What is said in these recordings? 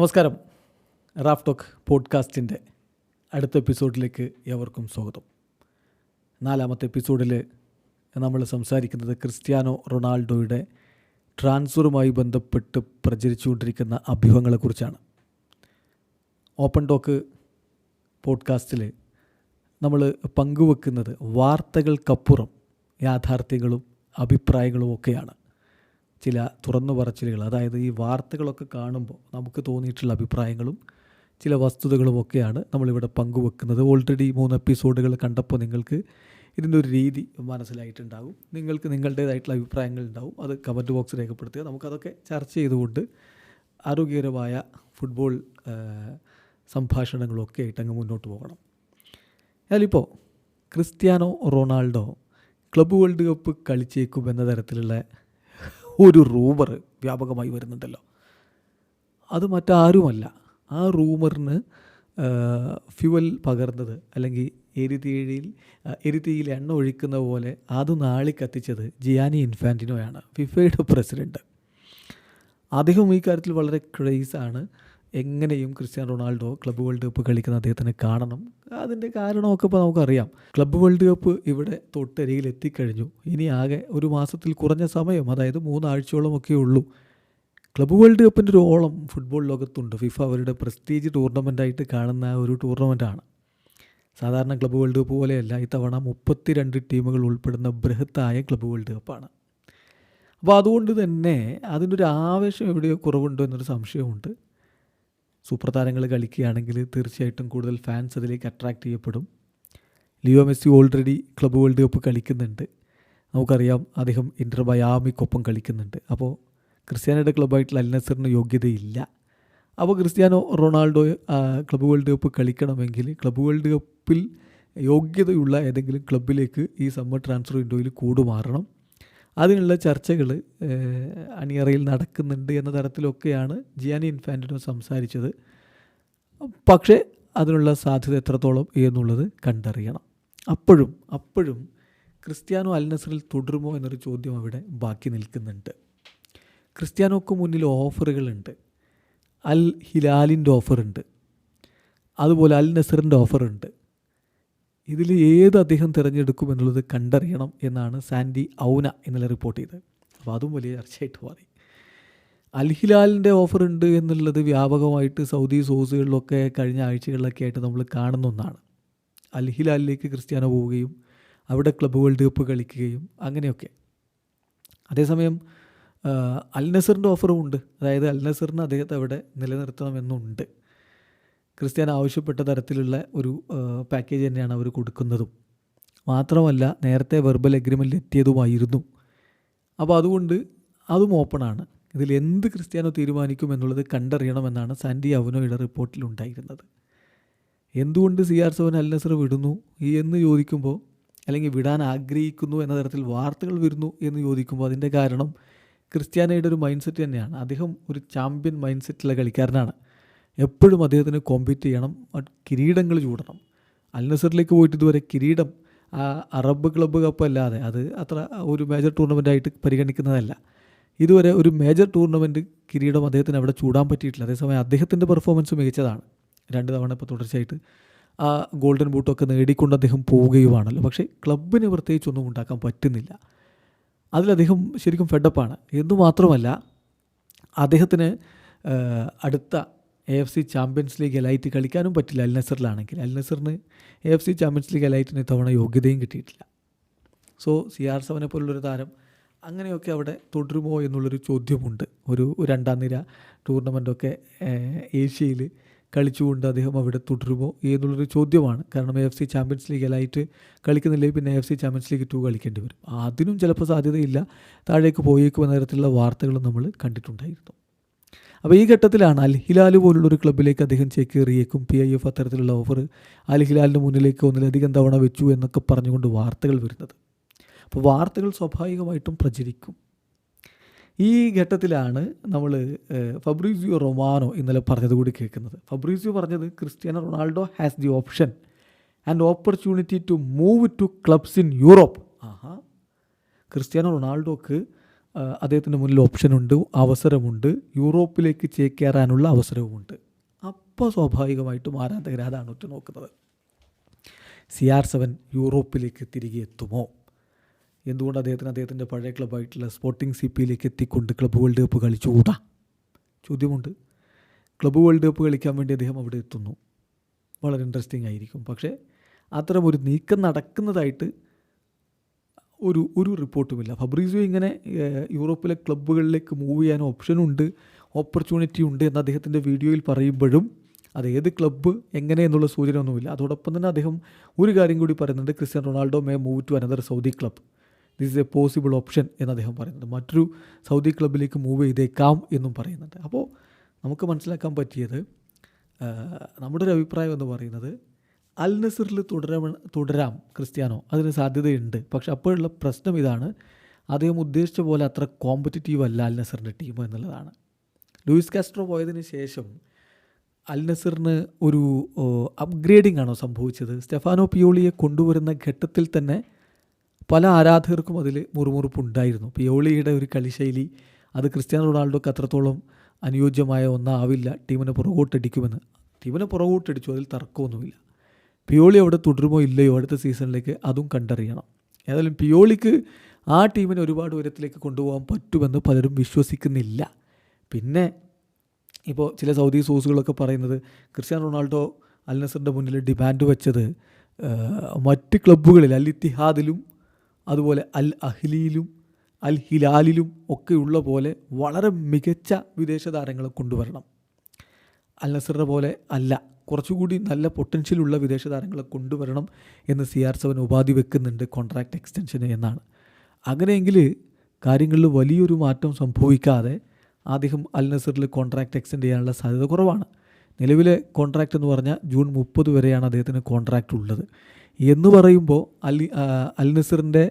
നമസ്കാരം. Raf talk പോഡ്കാസ്റ്റിൻ്റെ അടുത്ത എപ്പിസോഡിലേക്ക് ഏവർക്കും സ്വാഗതം. 4ാമത്തെ എപ്പിസോഡിൽ നമ്മൾ സംസാരിക്കുന്നത് ക്രിസ്ത്യാനോ റൊണാൾഡോയുടെ ട്രാൻസ്ഫറുമായി ബന്ധപ്പെട്ട് പ്രചരിച്ചുകൊണ്ടിരിക്കുന്ന അഭ്യൂഹങ്ങളെക്കുറിച്ചാണ്. ഓപ്പൺ ടോക്ക് പോഡ്കാസ്റ്റിൽ നമ്മൾ പങ്കുവെക്കുന്നത് വാർത്തകൾക്കപ്പുറം യാഥാർത്ഥ്യങ്ങളും അഭിപ്രായങ്ങളും ഒക്കെയാണ്. ചില തുറന്നു പറച്ചിലുകൾ, അതായത് ഈ വാർത്തകളൊക്കെ കാണുമ്പോൾ നമുക്ക് തോന്നിയിട്ടുള്ള അഭിപ്രായങ്ങളും ചില വസ്തുതകളും ഒക്കെയാണ് നമ്മളിവിടെ പങ്കുവെക്കുന്നത്. ഓൾറെഡി 3 എപ്പിസോഡുകൾ കണ്ടപ്പോൾ നിങ്ങൾക്ക് ഇതിൻ്റെ ഒരു രീതി മനസ്സിലായിട്ടുണ്ടാകും. നിങ്ങൾക്ക് നിങ്ങളുടേതായിട്ടുള്ള അഭിപ്രായങ്ങൾ ഉണ്ടാവും. അത് കമൻറ്റ് ബോക്സ് രേഖപ്പെടുത്തുക. നമുക്കതൊക്കെ ചർച്ച ചെയ്തുകൊണ്ട് ആരോഗ്യകരമായ ഫുട്ബോൾ സംഭാഷണങ്ങളൊക്കെ ആയിട്ട് അങ്ങ് മുന്നോട്ട് പോകണം. അതിലിപ്പോൾ Cristiano Ronaldo club world cup കളിച്ചേക്കും എന്ന തരത്തിലുള്ള ഒരു റൂമർ വ്യാപകമായി വരുന്നുണ്ടല്ലോ. അത് മറ്റാരുമല്ല, ആ റൂമറിന് ഫ്യുവൽ പകർന്നത്, അല്ലെങ്കിൽ എരിതീയിൽ എണ്ണ ഒഴിക്കുന്ന പോലെ അത് നാളി കത്തിച്ചത് ജിയാനി ഇൻഫാന്റിനോയാണ്, ഫിഫയുടെ പ്രസിഡൻറ്റ്. അദ്ദേഹം ഈ കാര്യത്തിൽ വളരെ ക്രേസാണ്. എങ്ങനെയും Cristiano Ronaldo club world cup കളിക്കുന്ന അദ്ദേഹത്തിന് കാണണം. അതിൻ്റെ കാരണമൊക്കെ ഇപ്പോൾ നമുക്കറിയാം. ക്ലബ്ബ് വേൾഡ് കപ്പ് ഇവിടെ തൊട്ടരികിൽ എത്തിക്കഴിഞ്ഞു. ഇനി ആകെ ഒരു മാസത്തിൽ കുറഞ്ഞ സമയം, അതായത് 3 ആഴ്ചയോളമൊക്കെ ഉള്ളൂ. ക്ലബ്ബ് വേൾഡ് കപ്പിൻ്റെ ഒരു ഓളം ഫുട്ബോൾ ലോകത്തുണ്ട്. ഫിഫ അവരുടെ പ്രസ്റ്റീജ് ടൂർണമെൻറ്റായിട്ട് കാണുന്ന ഒരു ടൂർണമെൻറ്റാണ്. സാധാരണ ക്ലബ്ബ് വേൾഡ് കപ്പ് പോലെയല്ല. ഇത്തവണ 32 ടീമുകൾ ഉൾപ്പെടുന്ന ബൃഹത്തായ ക്ലബ്ബ് വേൾഡ് കപ്പാണ്. അപ്പോൾ അതുകൊണ്ട് തന്നെ അതിൻ്റെ ഒരു ആവേശം എവിടെയോ കുറവുണ്ടോ എന്നൊരു സംശയമുണ്ട്. സൂപ്പർ താരങ്ങൾ കളിക്കുകയാണെങ്കിൽ തീർച്ചയായിട്ടും കൂടുതൽ ഫാൻസ് അതിലേക്ക് അട്രാക്റ്റ് ചെയ്യപ്പെടും. Leo Messi already club world cup കളിക്കുന്നുണ്ട്. നമുക്കറിയാം അദ്ദേഹം ഇൻ്റർ മയാമിക്കൊപ്പം കളിക്കുന്നുണ്ട്. അപ്പോൾ ക്രിസ്ത്യാനോയുടെ ക്ലബ്ബായിട്ടുള്ള അൽ നസറിന് യോഗ്യതയില്ല. അപ്പോൾ Cristiano Ronaldo club world cup കളിക്കണമെങ്കിൽ ക്ലബ്ബ് വേൾഡ് കപ്പിൽ യോഗ്യതയുള്ള ഏതെങ്കിലും ക്ലബ്ബിലേക്ക് ഈ സമ്മർ ട്രാൻസ്ഫർ വിൻഡോയിൽ കൂടുമാറണം. അതിനുള്ള ചർച്ചകൾ അണിയറയിൽ നടക്കുന്നുണ്ട് എന്ന തരത്തിലൊക്കെയാണ് ജിയാനി ഇൻഫാന്റിനോ സംസാരിച്ചത്. പക്ഷേ അതിനുള്ള സാധ്യത എത്രത്തോളം എന്നുള്ളത് കണ്ടറിയണം. അപ്പോഴും ക്രിസ്ത്യാനോ അൽ നസറിൽ തുടരുമോ എന്നൊരു ചോദ്യം അവിടെ ബാക്കി നിൽക്കുന്നുണ്ട്. ക്രിസ്ത്യാനോക്ക് മുന്നിൽ ഓഫറുകളുണ്ട്. അൽ ഹിലാലിൻ്റെ ഓഫറുണ്ട്, അതുപോലെ അൽ നസറിൻ്റെ ഓഫറുണ്ട്. ഇതിൽ ഏത് അദ്ദേഹം തിരഞ്ഞെടുക്കും എന്നുള്ളത് കണ്ടറിയണം എന്നാണ് സാൻഡി ഔന ഇന്നലെ റിപ്പോർട്ട് ചെയ്തത്. അപ്പോൾ അതും വലിയ ചർച്ചയായിട്ട് മാറി. അൽ ഹിലാലിൻ്റെ ഓഫർ ഉണ്ട് എന്നുള്ളത് വ്യാപകമായിട്ട് സൗദി സോഴ്സുകളിലൊക്കെ കഴിഞ്ഞ ആഴ്ചകളിലൊക്കെ ആയിട്ട് നമ്മൾ കാണുന്ന ഒന്നാണ്. അൽ ഹിലാലിലേക്ക് ക്രിസ്ത്യാനോ പോവുകയും അവിടെ ക്ലബ്ബ് വേൾഡ് കപ്പ് കളിക്കുകയും അങ്ങനെയൊക്കെ. അതേസമയം അൽ നസറിൻ്റെ ഓഫറും ഉണ്ട്. അതായത് അൽ നസറിന് അദ്ദേഹത്തെ അവിടെ നിലനിർത്തണമെന്നുണ്ട്. ക്രിസ്ത്യാനോ ആവശ്യപ്പെട്ട തരത്തിലുള്ള ഒരു പാക്കേജ് തന്നെയാണ് അവർ കൊടുക്കുന്നതും. മാത്രമല്ല നേരത്തെ വെർബൽ എഗ്രിമെൻറ്റിൽ എത്തിയതുമായിരുന്നു. അപ്പോൾ അതുകൊണ്ട് അതും ഓപ്പണാണ്. ഇതിൽ എന്ത് ക്രിസ്ത്യാനോ തീരുമാനിക്കും എന്നുള്ളത് കണ്ടറിയണമെന്നാണ് സാൻഡി ഔനോയുടെ റിപ്പോർട്ടിലുണ്ടായിരുന്നത്. എന്തുകൊണ്ട് CR7 അൽ നസർ വിടുന്നു എന്ന് ചോദിക്കുമ്പോൾ, അല്ലെങ്കിൽ വിടാൻ ആഗ്രഹിക്കുന്നു എന്ന തരത്തിൽ വാർത്തകൾ വരുന്നു എന്ന് ചോദിക്കുമ്പോൾ അതിൻ്റെ കാരണം ക്രിസ്ത്യാനോയുടെ ഒരു മൈൻഡ് സെറ്റ് തന്നെയാണ്. അദ്ദേഹം ഒരു ചാമ്പ്യൻ മൈൻഡ് സെറ്റുള്ള കളിക്കാരനാണ്. എപ്പോഴും അദ്ദേഹത്തിന് കോമ്പീറ്റ് ചെയ്യണം, കിരീടങ്ങൾ ചൂടണം. അൽ നസറിലേക്ക് പോയിട്ട് ഇതുവരെ കിരീടം അറബ് ക്ലബ്ബ് കപ്പ് അല്ലാതെ അത് അത്ര ഒരു മേജർ ടൂർണമെൻറ്റായിട്ട് പരിഗണിക്കുന്നതല്ല. ഇതുവരെ ഒരു മേജർ ടൂർണമെൻറ്റ് കിരീടം അദ്ദേഹത്തിന് അവിടെ ചൂടാൻ പറ്റിയിട്ടില്ല. അതേസമയം അദ്ദേഹത്തിൻ്റെ പെർഫോമൻസ് മികച്ചതാണ്. 2 തവണ ഇപ്പോൾ തുടർച്ചയായിട്ട് ആ ഗോൾഡൻ ബൂട്ടൊക്കെ നേടിക്കൊണ്ട് അദ്ദേഹം പോവുകയുമാണല്ലോ. പക്ഷേ ക്ലബിന് പ്രത്യേകിച്ചൊന്നും ഉണ്ടാക്കാൻ പറ്റുന്നില്ല. അതിലദ്ദേഹം ശരിക്കും ഫെഡപ്പാണ്. എന്നുമാത്രമല്ല അദ്ദേഹത്തിന് അടുത്ത AFC ചാമ്പ്യൻസ് ലീഗ് എലൈറ്റ് കളിക്കാനും പറ്റില്ല. അൽ നസറിലാണെങ്കിൽ അൽ നസറിന് AFC ചാമ്പ്യൻസ് ലീഗ് എലൈറ്റിന് ഇത്തവണ യോഗ്യതയും കിട്ടിയിട്ടില്ല. സോ CR7 പോലുള്ളൊരു താരം അങ്ങനെയൊക്കെ അവിടെ തുടരുമോ എന്നുള്ളൊരു ചോദ്യമുണ്ട്. ഒരു 2ാം നിര ടൂർണമെൻറ്റൊക്കെ ഏഷ്യയിൽ കളിച്ചുകൊണ്ട് അദ്ദേഹം അവിടെ തുടരുമോ എന്നുള്ളൊരു ചോദ്യമാണ്. കാരണം AFC ചാമ്പ്യൻസ് ലീഗ് എലൈറ്റ് കളിക്കുന്നില്ലെങ്കിൽ പിന്നെ AFC ചാമ്പ്യൻസ് ലീഗ് 2 കളിക്കേണ്ടി വരും. അതിനും ചിലപ്പോൾ സാധ്യതയില്ല. താഴേക്ക് പോയേക്കുമെന്ന തരത്തിലുള്ള വാർത്തകളും നമ്മൾ കണ്ടിട്ടുണ്ടായിരുന്നു. അപ്പോൾ ഈ ഘട്ടത്തിലാണ് അൽ ഹിലാൽ പോലുള്ളൊരു ക്ലബ്ബിലേക്ക് അദ്ദേഹം ചേക്കേറിയേക്കും. PIF അത്തരത്തിലുള്ള ഓഫർ അൽ ഹിലാലിന് മുന്നിലേക്ക് ഒന്നിലധികം തവണ വെച്ചു എന്നൊക്കെ പറഞ്ഞുകൊണ്ട് വാർത്തകൾ വരുന്നത്. അപ്പോൾ വാർത്തകൾ സ്വാഭാവികമായിട്ടും പ്രചരിക്കും. ഈ ഘട്ടത്തിലാണ് നമ്മൾ ഫബ്രീസിയോ റൊമാനോ ഇന്നലെ പറഞ്ഞത് കൂടി കേൾക്കുന്നത്. ഫബ്രീസിയോ പറഞ്ഞത് Cristiano Ronaldo has the option and opportunity to move to clubs in Europe. Cristiano റൊണാൾഡോക്ക് അദ്ദേഹത്തിൻ്റെ മുന്നിൽ ഓപ്ഷനുണ്ട്, അവസരമുണ്ട്, യൂറോപ്പിലേക്ക് ചേക്കേറാനുള്ള അവസരവുമുണ്ട്. അപ്പോൾ സ്വാഭാവികമായിട്ടും ആരാധകർ അതാണ് ഉറ്റുനോക്കുന്നത്. CR7 യൂറോപ്പിലേക്ക് തിരികെ എത്തുമോ? എന്തുകൊണ്ട് അദ്ദേഹത്തിൻ്റെ പഴയ ക്ലബ്ബായിട്ടുള്ള സ്പോർട്ടിംഗ് CPയിലേക്ക് എത്തിക്കൊണ്ട് ക്ലബ്ബ് വേൾഡ് കപ്പ് കളിച്ചുകൂടാ? ചോദ്യമുണ്ട്. ക്ലബ്ബ് വേൾഡ് കപ്പ് കളിക്കാൻ വേണ്ടി അദ്ദേഹം അവിടെ എത്തുന്നു, വളരെ ഇൻട്രസ്റ്റിംഗ് ആയിരിക്കും. പക്ഷേ അത്തരം ഒരു നീക്കം നടക്കുന്നതായിട്ട് ഒരു റിപ്പോർട്ടുമില്ല. ഫബ്രീസിയോ ഇങ്ങനെ യൂറോപ്പിലെ ക്ലബ്ബുകളിലേക്ക് മൂവ് ചെയ്യാൻ ഓപ്പർച്യൂണിറ്റി ഉണ്ട് എന്ന് അദ്ദേഹത്തിൻ്റെ വീഡിയോയിൽ പറയുമ്പോഴും അത് ഏത് ക്ലബ്ബ് എങ്ങനെ എന്നുള്ള സൂചന ഒന്നുമില്ല. അതോടൊപ്പം തന്നെ അദ്ദേഹം ഒരു കാര്യം കൂടി പറയുന്നുണ്ട്, Cristiano Ronaldo may move to another Saudi club, this is a possible option എന്ന് അദ്ദേഹം പറയുന്നുണ്ട്. മറ്റൊരു സൗദി ക്ലബ്ബിലേക്ക് മൂവ് ചെയ്തേക്കാം എന്നും പറയുന്നുണ്ട്. അപ്പോൾ നമുക്ക് മനസ്സിലാക്കാൻ പറ്റിയത്, നമ്മുടെ ഒരു അഭിപ്രായം എന്ന് പറയുന്നത്, അൽ നസറിൽ തുടരാം ക്രിസ്ത്യാനോ, അതിന് സാധ്യതയുണ്ട്. പക്ഷെ അപ്പോഴുള്ള പ്രശ്നം ഇതാണ്, അദ്ദേഹം ഉദ്ദേശിച്ച പോലെ അത്ര കോമ്പറ്റിറ്റീവ് അല്ല അൽ നസറിൻ്റെ ടീം എന്നുള്ളതാണ്. ലൂയിസ് കാസ്ട്രോ പോയതിന് ശേഷം അൽ നസറിന് ഒരു അപ്ഗ്രേഡിംഗ് ആണോ സംഭവിച്ചത്? സ്റ്റെഫാനോ പിയോളിയെ കൊണ്ടുവരുന്ന ഘട്ടത്തിൽ തന്നെ പല ആരാധകർക്കും അതിൽ മുറുമുറുപ്പുണ്ടായിരുന്നു. പിയോളിയുടെ ഒരു കളിശൈലി അത് ക്രിസ്ത്യാനോ റൊണാൾഡോക്ക് അത്രത്തോളം അനുയോജ്യമായ ഒന്നാവില്ല, ടീമിനെ പുറകോട്ടടിക്കുമെന്ന്. ടീമിനെ പുറകോട്ടടിച്ചു, അതിൽ തർക്കമൊന്നുമില്ല. പിയോളി അവിടെ തുടരുമോ ഇല്ലയോ അടുത്ത സീസണിലേക്ക്, അതും കണ്ടറിയണം. ഏതായാലും പിയോളിക്ക് ആ ടീമിനെ ഒരുപാട് ഉയരത്തിലേക്ക് കൊണ്ടുപോകാൻ പറ്റുമെന്ന് പലരും വിശ്വസിക്കുന്നില്ല. പിന്നെ ഇപ്പോൾ ചില സൗദി സോഴ്സുകളൊക്കെ പറയുന്നത്, ക്രിസ്ത്യാനോ റൊണാൾഡോ അൽ നസറിൻ്റെ മുന്നിൽ ഡിമാൻഡ് വെച്ചത് മറ്റ് ക്ലബ്ബുകളിൽ അൽ ഇത്തിഹാദിലും അതുപോലെ അൽ അഹ്ലിയിലും അൽ ഹിലാലിലും ഒക്കെയുള്ള പോലെ വളരെ മികച്ച വിദേശ താരങ്ങളെ കൊണ്ടുവരണം. അൽ നസറിനെ പോലെ അല്ല, കുറച്ചുകൂടി നല്ല പൊട്ടൻഷ്യലുള്ള വിദേശ താരങ്ങളെ കൊണ്ടുവരണം എന്ന് CR7 ഉപാധി വെക്കുന്നുണ്ട് കോൺട്രാക്റ്റ് എക്സ്റ്റൻഷന് എന്നാണ്. അങ്ങനെയെങ്കിൽ കാര്യങ്ങളിൽ വലിയൊരു മാറ്റം സംഭവിക്കാതെ അദ്ദേഹം അൽ നസറിൽ കോൺട്രാക്റ്റ് എക്സ്റ്റെൻഡ് ചെയ്യാനുള്ള സാധ്യത കുറവാണ്. നിലവിലെ കോൺട്രാക്റ്റ് എന്ന് പറഞ്ഞാൽ ജൂൺ 30 വരെയാണ് അദ്ദേഹത്തിന് കോൺട്രാക്റ്റ് ഉള്ളത്. എന്ന് പറയുമ്പോൾ അൽ നസറിൻ്റെ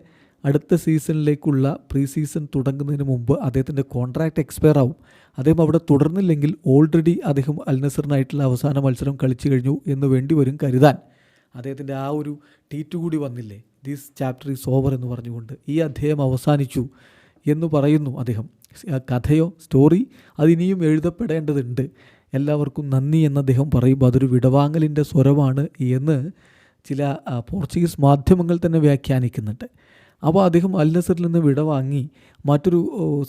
അടുത്ത സീസണിലേക്കുള്ള പ്രീ സീസൺ തുടങ്ങുന്നതിന് മുമ്പ് അദ്ദേഹത്തിൻ്റെ കോൺട്രാക്റ്റ് എക്സ്പയർ ആവും. അദ്ദേഹം അവിടെ തുടർന്നില്ലെങ്കിൽ ഓൾറെഡി അദ്ദേഹം അൽ നസറിനായിട്ടുള്ള അവസാന മത്സരം കളിച്ചു കഴിഞ്ഞു എന്ന് വേണ്ടി വരും കരുതാൻ. അദ്ദേഹത്തിൻ്റെ ആ ഒരു ട്വീറ്റ് കൂടി വന്നില്ലേ, ദിസ് ചാപ്റ്റർ ഈസ് ഓവർ എന്ന് പറഞ്ഞുകൊണ്ട്, ഈ അധ്യായം അവസാനിച്ചു എന്ന് പറയുന്നു അദ്ദേഹം. കഥയോ സ്റ്റോറി അതിനിയും എഴുതപ്പെടേണ്ടതുണ്ട്, എല്ലാവർക്കും നന്ദി എന്ന് അദ്ദേഹം പറയുമ്പോൾ അതൊരു വിടവാങ്ങലിൻ്റെ സ്വരമാണ് എന്ന് ചില പോർച്ചുഗീസ് മാധ്യമങ്ങൾ തന്നെ വ്യാഖ്യാനിക്കുന്നുണ്ട്. അപ്പോൾ അദ്ദേഹം അൽ നസറിൽ നിന്ന് വിടവാങ്ങി മറ്റൊരു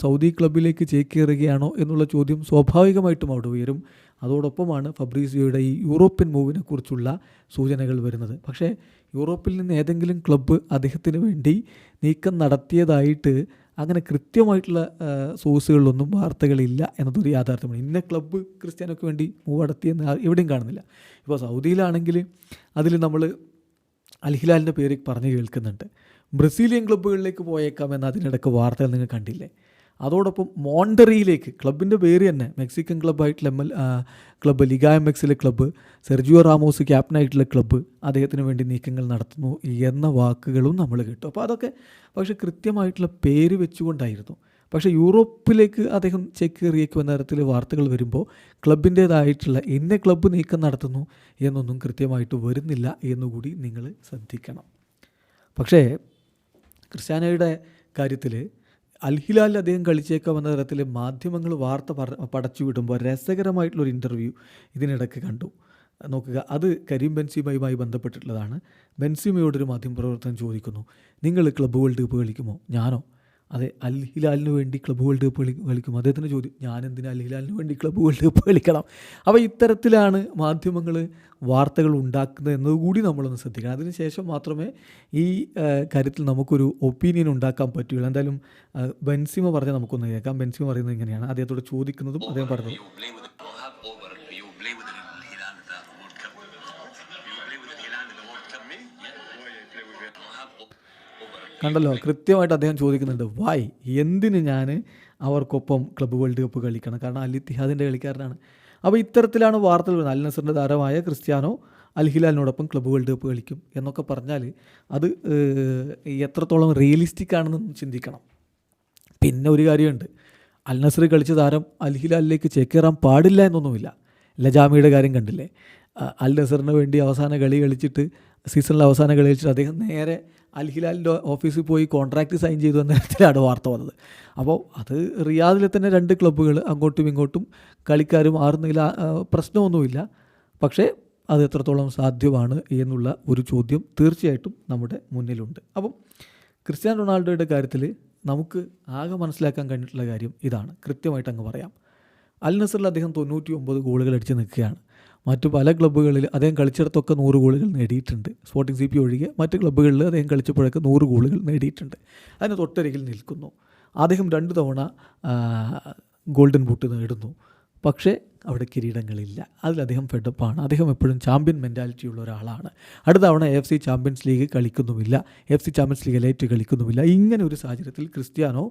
സൗദി ക്ലബ്ബിലേക്ക് ചേക്കേറുകയാണോ എന്നുള്ള ചോദ്യം സ്വാഭാവികമായിട്ടും അവിടെ ഉയരും. അതോടൊപ്പമാണ് ഫബ്രീസിയോയുടെ ഈ യൂറോപ്യൻ മൂവിനെ കുറിച്ചുള്ള സൂചനകൾ വരുന്നത്. പക്ഷേ യൂറോപ്പിൽ നിന്ന് ഏതെങ്കിലും ക്ലബ്ബ് അദ്ദേഹത്തിന് വേണ്ടി നീക്കം നടത്തിയതായിട്ട് അങ്ങനെ കൃത്യമായിട്ടുള്ള സോഴ്സുകളിലൊന്നും വാർത്തകളില്ല എന്നതൊരു യാഥാർത്ഥ്യമാണ്. ഇന്ന ക്ലബ്ബ് ക്രിസ്ത്യാനോയ്ക്ക് വേണ്ടി മൂവ് നടത്തിയെന്ന് എവിടെയും കാണുന്നില്ല. ഇപ്പോൾ സൗദിയിലാണെങ്കിൽ അതിൽ നമ്മൾ അൽ ഹിലാലിൻ്റെ പേര് പറഞ്ഞ് കേൾക്കുന്നുണ്ട്. ബ്രസീലിയൻ ക്ലബ്ബുകളിലേക്ക് പോയേക്കാമെന്ന് അതിനിടയ്ക്ക് വാർത്തകൾ നിങ്ങൾ കണ്ടില്ലേ. അതോടൊപ്പം മോണ്ടറിയിലേക്ക്, ക്ലബിൻ്റെ പേര് തന്നെ മെക്സിക്കൻ ക്ലബ്ബായിട്ടുള്ള ക്ലബ്ബ് ലിഗ MXലെ ക്ലബ്ബ്, സെർജിയോ റാമോസ് ക്യാപ്റ്റനായിട്ടുള്ള ക്ലബ്ബ് അദ്ദേഹത്തിന് വേണ്ടി നീക്കങ്ങൾ നടത്തുന്നു എന്ന വാക്കുകളും നമ്മൾ കേട്ടു. അപ്പോൾ അതൊക്കെ പക്ഷേ കൃത്യമായിട്ടുള്ള പേര് വെച്ചുകൊണ്ടായിരുന്നു. പക്ഷേ യൂറോപ്പിലേക്ക് അദ്ദേഹം ചേക്കേറിയേക്കുമെന്ന തരത്തിൽ വാർത്തകൾ വരുമ്പോൾ ക്ലബിൻ്റേതായിട്ടുള്ള ഇന്ന ക്ലബ്ബ് നീക്കം നടത്തുന്നു എന്നൊന്നും കൃത്യമായിട്ട് വരുന്നില്ല എന്നുകൂടി നിങ്ങൾ ശ്രദ്ധിക്കണം. പക്ഷേ ക്രിസ്ത്യാനോയുടെ കാര്യത്തിൽ അൽ ഹിലാലിൽ അദ്ദേഹം കളിച്ചേക്കാമെന്ന തരത്തിൽ മാധ്യമങ്ങൾ വാർത്ത പടച്ചു വിടുമ്പോൾ രസകരമായിട്ടുള്ളൊരു ഇൻ്റർവ്യൂ ഇതിനിടയ്ക്ക് കണ്ടു. നോക്കുക, അത് കരീം ബെൻസീമയുമായി ബന്ധപ്പെട്ടിട്ടുള്ളതാണ്. ബെൻസീമയോടൊരു മാധ്യമപ്രവർത്തകൻ ചോദിക്കുന്നു, നിങ്ങൾ ക്ലബ്ബ് വേൾഡ് കപ്പ് കളിക്കുമോ? ഞാനോ? അതെ, അൽ ഹിലാലിന് വേണ്ടി ക്ലബ്ബ് വേൾഡ് കപ്പ് കളിക്കും. അദ്ദേഹത്തിന് ചോദ്യം, ഞാൻ എന്തിനാ അൽ ഹിലാലിന് വേണ്ടി ക്ലബ്ബ് വേൾഡ് കപ്പ് കളിക്കണം? അപ്പോൾ ഇത്തരത്തിലാണ് മാധ്യമങ്ങൾ വാർത്തകൾ ഉണ്ടാക്കുന്നത് എന്നതുകൂടി നമ്മളൊന്ന് ശ്രദ്ധിക്കണം. അതിനുശേഷം മാത്രമേ ഈ കാര്യത്തിൽ നമുക്കൊരു ഒപ്പീനിയൻ ഉണ്ടാക്കാൻ പറ്റുള്ളൂ. എന്തായാലും ബെൻസീമ പറഞ്ഞാൽ നമുക്കൊന്ന് കേൾക്കാം. ബെൻസീമ പറയുന്നത് ഇങ്ങനെയാണ്, അദ്ദേഹത്തോട് ചോദിക്കുന്നതും അദ്ദേഹം പറഞ്ഞത്. കണ്ടല്ലോ, കൃത്യമായിട്ട് അദ്ദേഹം ചോദിക്കുന്നുണ്ട്, വായ്, എന്തിന് ഞാൻ അവർക്കൊപ്പം ക്ലബ്ബ് വേൾഡ് കപ്പ് കളിക്കണം? കാരണം അൽ ഇത്തിഹാദിൻ്റെ കളിക്കാരനാണ്. അപ്പോൾ ഇത്തരത്തിലാണ് വാർത്തകൾ വരുന്നത്. അൽ നസറിൻ്റെ താരമായ ക്രിസ്ത്യാനോ അൽ ഹിലാലിനോടൊപ്പം ക്ലബ്ബ് വേൾഡ് കപ്പ് കളിക്കും എന്നൊക്കെ പറഞ്ഞാൽ അത് എത്രത്തോളം റിയലിസ്റ്റിക് ആണെന്ന് ചിന്തിക്കണം. പിന്നെ ഒരു കാര്യമുണ്ട്, അൽ നസർ കളിച്ച താരം അൽ ഹിലാലിലേക്ക് ചേക്കേറാൻ പാടില്ല എന്നൊന്നുമില്ല. ലജാമിയുടെ കാര്യം കണ്ടില്ലേ, അൽ നസറിന് വേണ്ടി അവസാന കളി കളിച്ചിട്ട് സീസണിലെ അവസാന കളി കളിച്ചിട്ട് അദ്ദേഹം നേരെ അൽ ഹിലാലിൻ്റെ ഓഫീസിൽ പോയി കോൺട്രാക്റ്റ് സൈൻ ചെയ്തു എന്ന തരത്തിലാണ് വാർത്ത വന്നത്. അപ്പോൾ അത് റിയാദിലെ തന്നെ 2 ക്ലബ്ബുകൾ അങ്ങോട്ടും ഇങ്ങോട്ടും കളിക്കാരും ആറുന്നതിൽ പ്രശ്നമൊന്നുമില്ല. പക്ഷേ അത് എത്രത്തോളം സാധ്യമാണ് എന്നുള്ള ഒരു ചോദ്യം തീർച്ചയായിട്ടും നമ്മുടെ മുന്നിലുണ്ട്. അപ്പം ക്രിസ്ത്യാനോ റൊണാൾഡോയുടെ കാര്യത്തിൽ നമുക്ക് ആകെ മനസ്സിലാക്കാൻ കഴിഞ്ഞിട്ടുള്ള കാര്യം ഇതാണ്. കൃത്യമായിട്ട് അങ്ങ് പറയാം. അൽ നസറിൽ അദ്ദേഹം 99 ഗോളുകൾ അടിച്ച് നിൽക്കുകയാണ്. മറ്റു പല ക്ലബ്ബുകളിൽ അദ്ദേഹം കളിച്ചിടത്തൊക്കെ 100 ഗോളുകൾ നേടിയിട്ടുണ്ട്. സ്പോർട്ടിംഗ് CP ഒഴികെ മറ്റ് ക്ലബ്ബുകളിൽ അദ്ദേഹം കളിച്ചപ്പോഴൊക്കെ 100 ഗോളുകൾ നേടിയിട്ടുണ്ട്. അതിന് തൊട്ടരികിൽ നിൽക്കുന്നു. അദ്ദേഹം 2 തവണ ഗോൾഡൻ ബൂട്ട് നേടുന്നു. പക്ഷേ അവിടെ കിരീടങ്ങളില്ല. അതിൽ അദ്ദേഹം ഫെഡപ്പാണ്. അദ്ദേഹം എപ്പോഴും ചാമ്പ്യൻ മെൻറ്റാലിറ്റി ഉള്ള ഒരാളാണ്. അടുത്ത തവണ AFC ചാമ്പ്യൻസ് ലീഗ് കളിക്കുന്നുമില്ല, AFC ചാമ്പ്യൻസ് ലീഗ് എലൈറ്റ് കളിക്കുന്നുമില്ല. ഇങ്ങനെ ഒരു സാഹചര്യത്തിൽ ക്രിസ്ത്യാനോ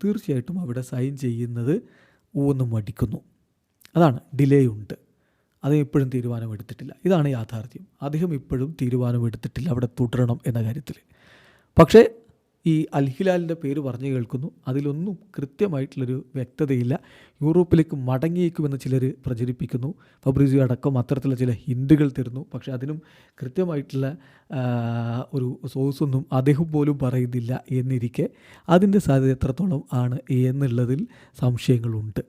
തീർച്ചയായിട്ടും അവിടെ സൈൻ ചെയ്യുന്നത് ഒന്നും മടിക്കുന്നു. അതാണ്, ഡിലേ ഉണ്ട്. അദ്ദേഹം ഇപ്പോഴും തീരുമാനമെടുത്തിട്ടില്ല. ഇതാണ് യാഥാർത്ഥ്യം. അദ്ദേഹം ഇപ്പോഴും തീരുമാനമെടുത്തിട്ടില്ല അവിടെ തുടരണം എന്ന കാര്യത്തിൽ. പക്ഷേ ഈ അൽ ഹിലാലിൻ്റെ പേര് പറഞ്ഞു കേൾക്കുന്നു. അതിലൊന്നും കൃത്യമായിട്ടുള്ളൊരു വ്യക്തതയില്ല. യൂറോപ്പിലേക്ക് മടങ്ങിയേക്കുമെന്ന് ചിലർ പ്രചരിപ്പിക്കുന്നു. ഫബ്രീസിയോ അടക്കം അത്തരത്തിലുള്ള ചില ഹിൻഡുകൾ തരുന്നു. പക്ഷേ അതിനും കൃത്യമായിട്ടുള്ള ഒരു സോഴ്സൊന്നും അദ്ദേഹം പോലും പറയുന്നില്ല എന്നിരിക്കെ അതിൻ്റെ സാധ്യത എത്രത്തോളം ആണ് എന്നുള്ളതിൽ സംശയങ്ങളുണ്ട്.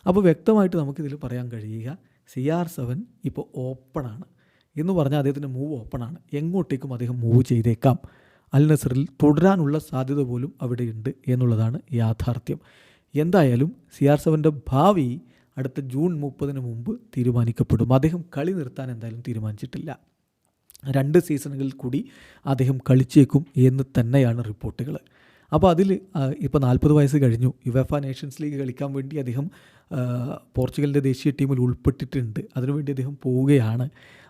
അപ്പോൾ വ്യക്തമായിട്ട് നമുക്കിതിൽ പറയാൻ കഴിയുക, CR7 ഇപ്പോൾ ഓപ്പണാണ് എന്ന് പറഞ്ഞാൽ അദ്ദേഹത്തിൻ്റെ മൂവ് ഓപ്പണാണ്. എങ്ങോട്ടേക്കും അദ്ദേഹം മൂവ് ചെയ്തേക്കാം. അൽ നസറിൽ തുടരാനുള്ള സാധ്യത പോലും അവിടെയുണ്ട് എന്നുള്ളതാണ് യാഥാർത്ഥ്യം. എന്തായാലും CR7ൻ്റെ ഭാവി അടുത്ത ജൂൺ 30 മുമ്പ് തീരുമാനിക്കപ്പെടും. അദ്ദേഹം കളി നിർത്താൻ എന്തായാലും തീരുമാനിച്ചിട്ടില്ല. 2 സീസണുകളിൽ കൂടി അദ്ദേഹം കളിച്ചേക്കും എന്ന് തന്നെയാണ് റിപ്പോർട്ടുകൾ. അപ്പോൾ അതിൽ ഇപ്പോൾ 40 വയസ്സ് കഴിഞ്ഞു. യുവേഫ നേഷൻസ് ലീഗ് കളിക്കാൻ വേണ്ടി അദ്ദേഹം പോർച്ചുഗലിൻ്റെ ദേശീയ ടീമിൽ ഉൾപ്പെട്ടിട്ടുണ്ട്. അതിനുവേണ്ടി അദ്ദേഹം പോവുകയാണ്.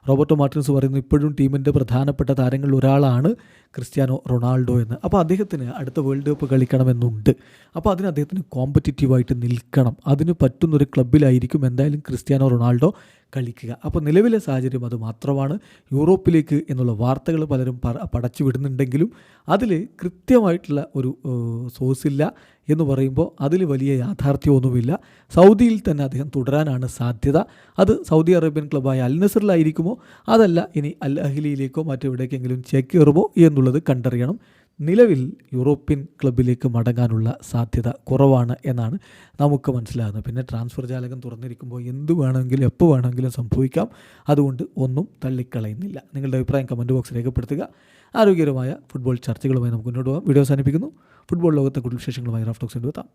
റോബർട്ടോ മാർട്ടിൻസ് പറയുന്നു ഇപ്പോഴും ടീമിൻ്റെ പ്രധാനപ്പെട്ട താരങ്ങളിൽ ഒരാളാണ് ക്രിസ്ത്യാനോ റൊണാൾഡോ എന്ന്. അപ്പോൾ അദ്ദേഹത്തിന് അടുത്ത വേൾഡ് കപ്പ് കളിക്കണമെന്നുണ്ട്. അപ്പോൾ അതിന് അദ്ദേഹത്തിന് കോമ്പറ്റിറ്റീവായിട്ട് നിൽക്കണം. അതിന് പറ്റുന്നൊരു ക്ലബ്ബിലായിരിക്കും എന്തായാലും ക്രിസ്ത്യാനോ റൊണാൾഡോ കളിക്കുക. അപ്പോൾ നിലവിലെ സാഹചര്യം അത് മാത്രമാണ്. യൂറോപ്പിലേക്ക് എന്നുള്ള വാർത്തകൾ പലരും പടച്ചു വിടുന്നുണ്ടെങ്കിലും അതിൽ കൃത്യമായിട്ടുള്ള ഒരു സോഴ്സില്ല എന്ന് പറയുമ്പോൾ അതിൽ വലിയ യാഥാർത്ഥ്യമൊന്നുമില്ല. സൗദിയിൽ തന്നെ അദ്ദേഹം തുടരാനാണ് സാധ്യത. അത് സൗദി അറേബ്യൻ ക്ലബ്ബായ അൽ നസറിലായിരിക്കുമോ അതല്ല ഇനി അൽ അഹ്ലിയിലേക്കോ മറ്റെവിടേക്കെങ്കിലും ചേക്കേറുമോ എന്നുള്ളത് കണ്ടറിയണം. നിലവിൽ യൂറോപ്യൻ ക്ലബ്ബിലേക്ക് മടങ്ങാനുള്ള സാധ്യത കുറവാണ് എന്നാണ് നമുക്ക് മനസ്സിലാകുന്നത്. പിന്നെ ട്രാൻസ്ഫർ ജാലകം തുറന്നിരിക്കുമ്പോൾ എന്ത് വേണമെങ്കിലും എപ്പോൾ വേണമെങ്കിലും സംഭവിക്കാം. അതുകൊണ്ട് ഒന്നും തള്ളിക്കളയുന്നില്ല. നിങ്ങളുടെ അഭിപ്രായം കമൻറ്റ് ബോക്സ് രേഖപ്പെടുത്തുക. ആരോഗ്യകരമായ ഫുട്ബോൾ ചർച്ചകളുമായി നമുക്ക് മുന്നോട്ട് പോകാം. വീഡിയോ അവസാനിപ്പിക്കുന്നു. ഫുട്ബോൾ ലോകത്തെ കൂടുതൽ വിശേഷങ്ങളുമായി റാഫ് ടോക്സ് എത്താം.